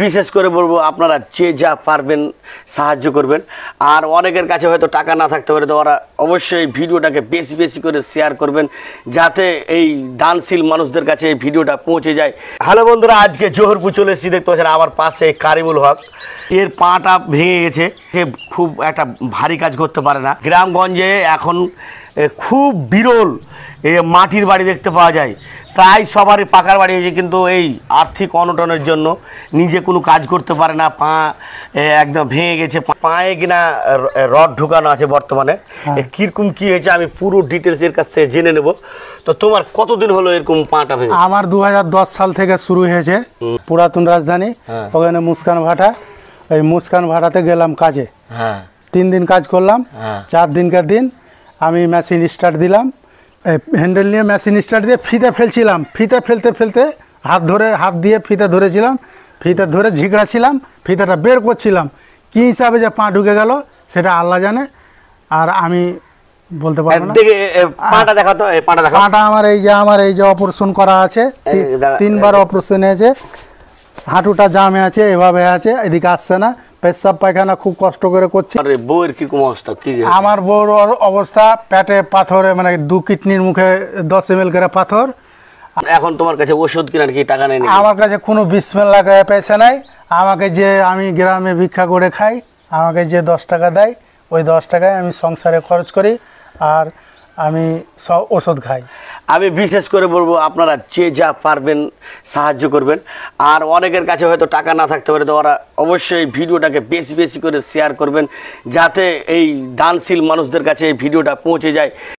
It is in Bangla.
বিশেষ করে বলবো আপনারা যে যা পারবেন সাহায্য করবেন। আর অনেকের কাছে হয়তো টাকা না থাকতে পারে, তো ওরা অবশ্যই ভিডিওটাকে বেশি বেশি করে শেয়ার করবেন, যাতে এই দানশীল মানুষদের কাছে এই ভিডিওটা পৌঁছে যায়। হ্যালো বন্ধুরা, আজকে জোহরপুর চলে এসেছি। দেখতে পাচ্ছেন আমার পাশে কারিমুল হক, এর পাটা ভেঙে গেছে, সে খুব একটা ভারী কাজ করতে পারে না। গ্রামগঞ্জে এখন খুব বিরল মাটির বাড়ি দেখতে পাওয়া যায়, প্রায় সবারই পাকার বাড়ি হয়েছে, কিন্তু এই আর্থিক অনটনের জন্য নিজে কোনো কাজ করতে পারে না। পা একদম ভেঙে গেছে, পায়ে কিনা রড ঢুকানো আছে বর্তমানে। কীরকম কী হয়েছে আমি পুরো ডিটেলস এর কাছ থেকে জেনে নেব। তো তোমার কতদিন হলো এরকম পাটা ভেঙে? আমার 2010 সাল থেকে শুরু হয়েছে। পুরাতন রাজধানী, ওখানে মুস্কান ভাটা, এই মুস্কান ভাটাতে গেলাম কাজে। 3 দিন কাজ করলাম। 4 দিনকার দিন আমি মেশিন স্টার্ট দিলাম, হ্যান্ডেল নিয়ে মেশিন স্টার্ট দিয়ে ফিতে ফেলছিলাম। ফিতে ফেলতে ফেলতে হাত দিয়ে ফিতে ধরেছিলাম, ফিতে ধরে ঝিকড়াছিলাম, ফিতেটা বের করছিলাম। কী হিসাবে যে পা ঢুকে গেল সেটা আল্লাহ জানে, আর আমি বলতে পারবো না। পাটা দেখা তো, পাটা আমার এই যে অপারেশন করা আছে, 3বার অপারেশন হয়েছে। হাঁটুটা জামে আছে, এভাবে আছে, এদিকে আসছে না। পেশাব পায়খানা খুব কষ্ট করে করছে। বউয়ের কিরকম অবস্থা? আমার বউর অবস্থা, পেটে পাথরে, মানে 2 কিডনির মুখে 10 ml করে পাথর। এখন তোমার কাছে ওষুধ কেনার কি টাকা নেই? আমার কাছে কোনো বিসমিল্লাহ পয়সা নাই। আমাকে যে, আমি গ্রামে ভিক্ষা করে খাই, আমাকে যে 10 টাকা দেয়, ওই 10 টাকায় আমি সংসারে খরচ করি, আর আমি সব ওষুধ খাই। আমি বিশেষ করে বলবো আপনারা যে যা পারবেন সাহায্য করবেন। আর অনেকের কাছে হয়তো টাকা না থাকতে পারে, তো ওরা অবশ্যই ভিডিওটাকে বেশি বেশি করে শেয়ার করবেন, যাতে এই দানশীল মানুষদের কাছে এই ভিডিওটা পৌঁছে যায়।